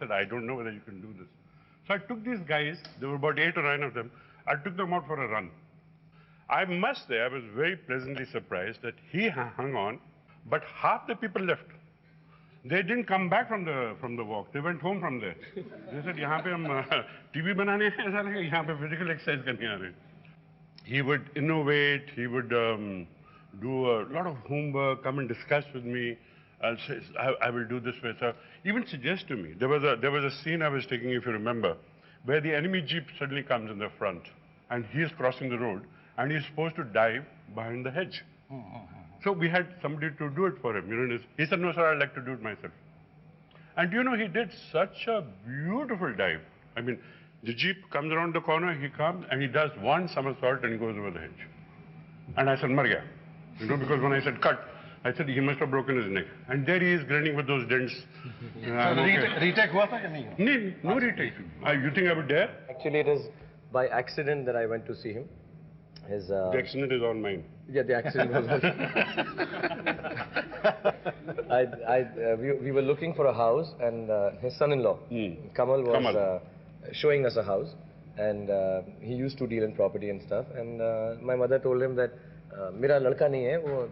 said, "I don't know whether you can do this." So I took these guys, there were about 8 or 9 of them, I took them out for a run. I must say, I was very pleasantly surprised that he hung on, but half the people left. They didn't come back from the walk. They went home from there. They said, "यहाँ पे हम TV बनाने हैं, ऐसा लगे यहाँ पे physical exercise करने आ रहे हैं." He would innovate. He would do a lot of homework, come and discuss with me. I'll say, I will do this way. So even suggest to me. There was a scene I was taking, if you remember, where the enemy jeep suddenly comes in the front, and he is crossing the road, and he is supposed to dive behind the hedge. So we had somebody to do it for him. You know, he said, "No, sir, I'd like to do it myself." And you know, he did such a beautiful dive. I mean, the jeep comes around the corner, he comes, and he does one somersault and he goes over the hedge. And I said, "Mar gaya." You know, because when I said cut, I said he must have broken his neck. And there he is grinning with those dents. Retake हुआ था कि नहीं? No retake. You think I would dare? Actually, it is by accident that I went to see him. The accident is on mine. Yeah, the accident was on. We were looking for a house, and his son-in-law, Kamal, was showing us a house, and he used to deal in property and stuff. And my mother told him that मेरा लड़का नहीं है, वो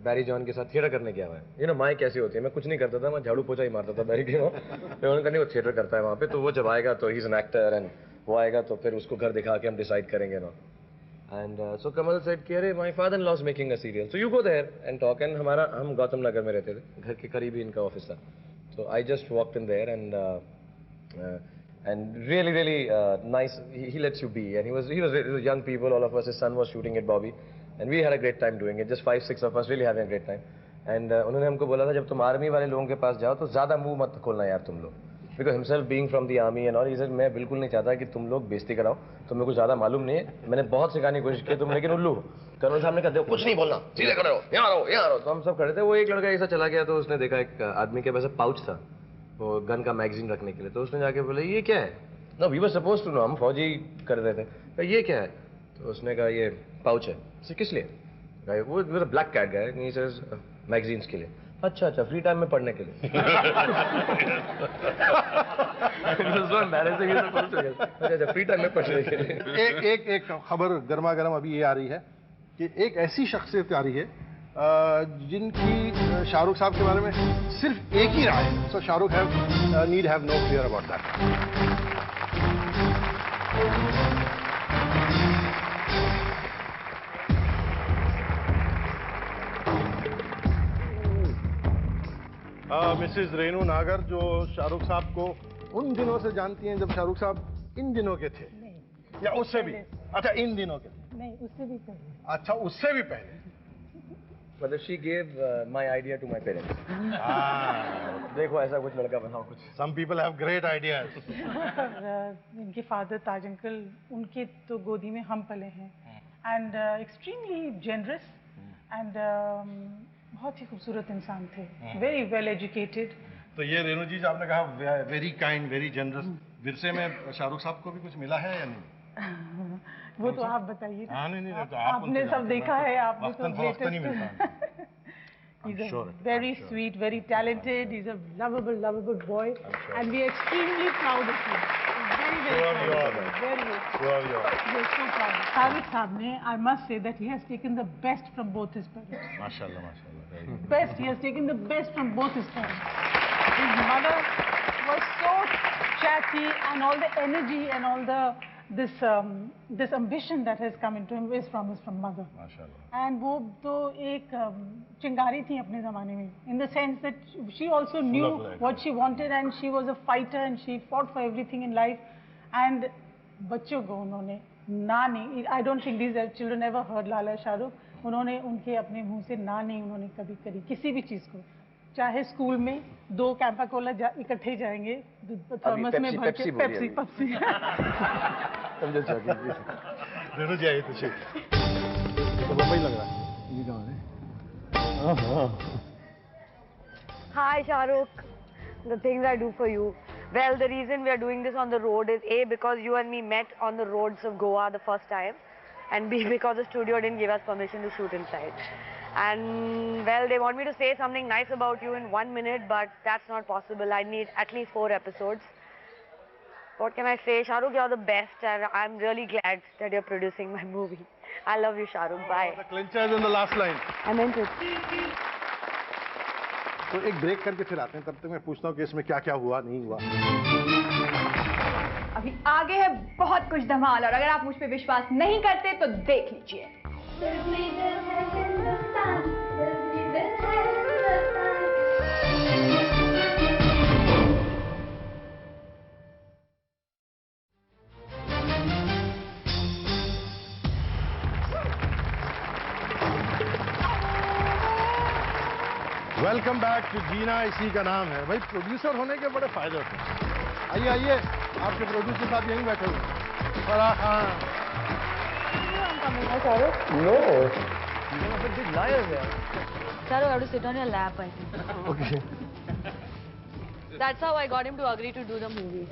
Barry John के साथ theatre करने गया हुआ है. You know, माँ कैसी होती है, मैं कुछ नहीं करता था, मैं झाड़ू पोछा ही मारता था बैरी के वहाँ. उन्होंने कहा नहीं, वो थिएटर करता है वहाँ पे, तो वो जब आएगा तो he is an actor, and वो आएगा तो फिर उसको घर दिखा के हम डिसाइड करेंगे ना. And so Kamal said कि अरे my father-in-law is making a serial, so you go there and talk. And हम गौतम नगर में रहते थे, घर के करीब ही इनका ऑफिस था. So I just walked in there and really nice. He lets you be, and he was young people, all of us. His son was shooting at Bobby, and we had a great time doing it. Just 5-6 of us really having a great time. And उन्होंने हमको बोला था जब तुम army वाले लोगों के पास जाओ तो ज़्यादा मुंह मत खोलना यार तुम लोग. Because himself being from the army and all, he said मैं बिल्कुल नहीं चाहता कि तुम लोग बेइज्जती कराओ. तो मेरे को ज़्यादा मालूम नहीं है. मैंने बहुत सिखाने की कोशिश की तुम लेकिन उल्लू. कर्नल साहब ने कहा कुछ नहीं बोलना, सीधे खड़े रहो, यहाँ रहो. तो हम सब खड़े थे. वो एक लड़का ऐसा चला गया तो उसने देखा एक आदमी के पास पाउच था वो गन का मैगजीन रखने के लिए. तो उसने जाके बोला ये क्या है. No we were suppose to know, हम फौजी कर रहे थे. तो ये क्या है. तो उसने कहा ये पाउच है. किस लिए. वो ब्लैक कैट गया मैगजीन्स के लिए. अच्छा फ्री टाइम में पढ़ने के लिए. अच्छा फ्री टाइम में पढ़ने के लिए. एक खबर गर्मा गर्म अभी ये आ रही है कि एक ऐसी शख्सियत आ रही है जिनकी शाहरुख साहब के बारे में सिर्फ एक ही राय है. So Shahrukh need have no fear about that. Mrs Renu Nagar जो शाहरुख साहब को उन दिनों से जानती हैं जब शाहरुख साहब इन दिनों के थे या उससे भी. अच्छा इन दिनों के नहीं, उससे भी पहले. अच्छा उससे भी पहले. मतलब she gave my idea to my parents. देखो ऐसा कुछ लड़का बनाओ कुछ. Some people have great ideas. इनके फादर ताज अंकल, उनके तो गोदी में हम पले हैं. And extremely generous and बहुत ही खूबसूरत इंसान थे. Very well educated. तो ये रेनू जी जो आपने कहा वेरी काइंड वेरी जनरस, विरसे में शाहरुख साहब को भी कुछ मिला है या नहीं. वो तो आप बताइए. हाँ नहीं तो आपने सब देखा है. आपने तो नहीं मिलता. He's very sweet, very talented. He's a lovable boy, and we are extremely proud of him. Very proud. We're so proud. Tariq Saab ne, I must say that he has taken the best from both his parents. Mashallah. Best. He has taken the best from both his parents. His mother was so chatty, and all the energy and all this ambition that has come into him is from mother. And वो तो एक चिंगारी थी अपने ज़माने में. In the sense that she also knew what she wanted and she was a fighter and she fought for everything in life. And बच्चों को उन्होंने ना नहीं. I don't think these children ever heard Lala Shahrukh. उन्होंने उनके अपने मुंह से ना नहीं उन्होंने कभी करी किसी भी चीज़ को. चाहे स्कूल में 2 कैंपा कोला इकट्ठे जाएंगे थर्मस में भर के पेप्सी. रेनू जी आई तो सही. तो बम्बई लग रहा है. ये कहाँ है. Hi Shahrukh, the things I do for you. Well, the reason we are doing this on the road is A, because you and me met on the roads of Goa the first time, and B, because the studio didn't give us permission to shoot inside. And well, they want me to say something nice about you in 1 minute, but that's not possible. I need at least 4 episodes. What can I say? Shahrukh, you're the best, and I'm really glad that you're producing my movie. I love you, Shahrukh. Bye. The clincher is in the last line. I meant it. तो एक break करके फिर आते हैं. तब तक मैं पूछता हूँ कि इसमें क्या क्या हुआ नहीं हुआ. अभी आगे है बहुत कुछ धमाल, और अगर आप मुझ पे विश्वास नहीं करते तो देख लीजिए. वेलकम बैक टू जीना इसी का नाम है. भाई प्रोड्यूसर होने के बड़े फायदे होते हैं. आइए आइए, आपके प्रोड्यूसर साहब यहीं बैठे हुए. Farah Khan. No. You're a big liar there. Shahrukh, I have to sit on your lap, I think. Okay. That's how I got him to agree to do the movie.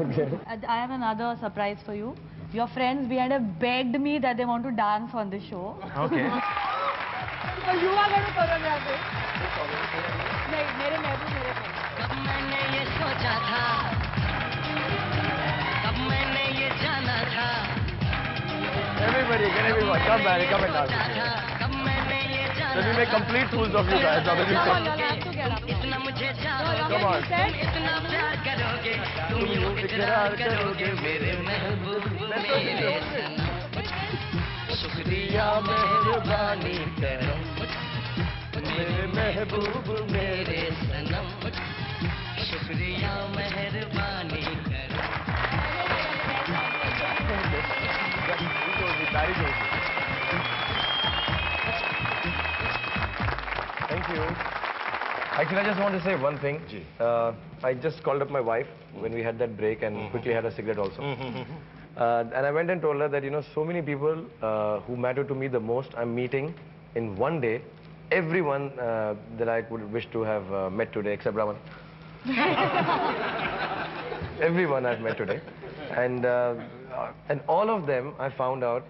Okay. I have another surprise for you. Your friends behind have begged me that they want to dance on the show. Okay. So you are going to choreograph it. नहीं, मेरे महबूब मेरे को. कब मैंने ये सोचा था, कब मैंने ये जाना था. Everybody, can everyone come back, come and dance. Then we make complete fools of you guys. Come on, you'll have to get up. Come on. इतना प्यार करोगे, तुम यूं इकरार करोगे मेरे महबूब मेरे संग. शुक्रिया मेहरबानी करो मेरे महबूब मेरे सनम शुक्रिया मेहरबानी करो Thank you. Actually, I just want to say one thing. I just called up my wife when we had that break and quickly had a cigarette also. And I went and told her that, you know, so many people who matter to me the most, I'm meeting in one day. Everyone that I would wish to have met today, except Raman. Everyone I've met today. And all of them, I found out,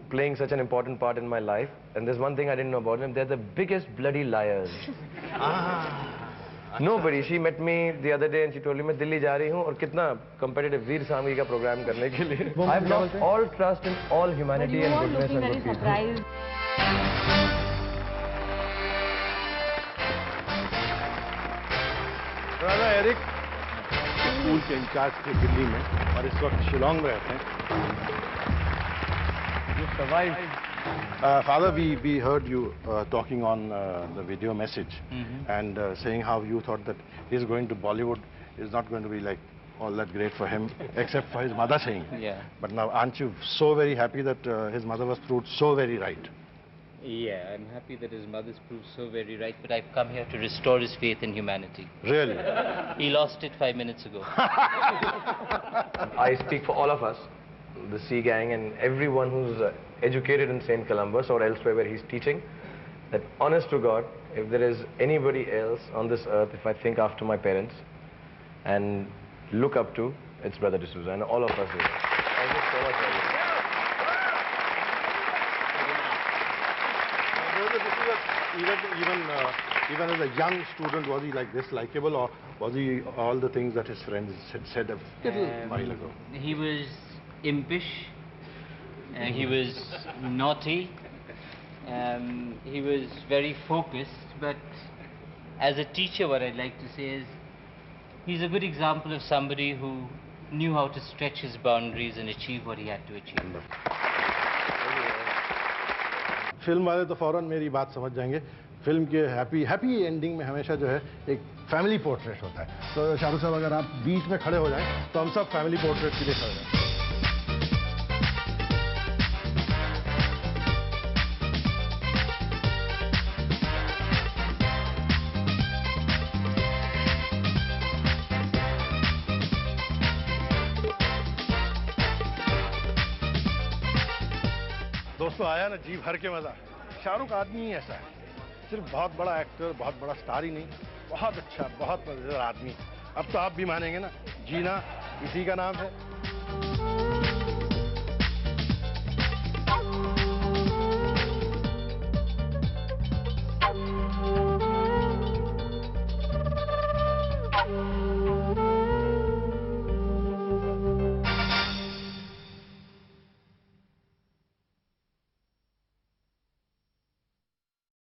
playing such an important part in my life. And there's one thing I didn't know about them. They're the biggest bloody liars. Nobody. She met me the other day and she told me, मैं दिल्ली जा रही हूँ और कितना competitive वीर सामगी का program करने के लिए. I've lost all trust in all humanity and goodness and good people. Raja Eric school के इंचार्ज थे दिल्ली में और इस वक्त शिलोंग में रहते हैं. You survived. Father, we heard you talking on the video message and saying how you thought that his going to Bollywood is not going to be like all that great for him, except for his mother saying. Yeah. But now, aren't you so very happy that his mother was proved so very right? Yeah, I'm happy that his mother's proved so very right, but I've come here to restore his faith in humanity. Really? He lost it 5 minutes ago. I speak for all of us, the C Gang and everyone who's educated in St. Columbus or elsewhere where he's teaching, that honest to God, if there is anybody else on this earth, if I think after my parents and look up to, it's Brother D'Souza and all of us here. Thank you so much. Even as a young student, was he like this likable, or was he all the things that his friends had said a little while ago? He was impish, he was naughty, he was very focused, but as a teacher what I'd like to say is he's a good example of somebody who knew how to stretch his boundaries and achieve what he had to achieve. Film वाले तो फौरन मेरी बात समझ जाएंगे. Film के happy ending में हमेशा जो है एक फैमिली पोर्ट्रेट होता है. तो शाहरुख साहब अगर आप बीच में खड़े हो जाएं तो हम सब फैमिली पोर्ट्रेट के लिए खड़े हैं. दोस्तों आया ना जी भर के मजा. शाहरुख आदमी ही ऐसा है, सिर्फ बहुत बड़ा एक्टर, बहुत बड़ा स्टार ही नहीं, बहुत अच्छा, बहुत मजेदार आदमी. अब तो आप भी मानेंगे ना, जीना इसी का नाम है.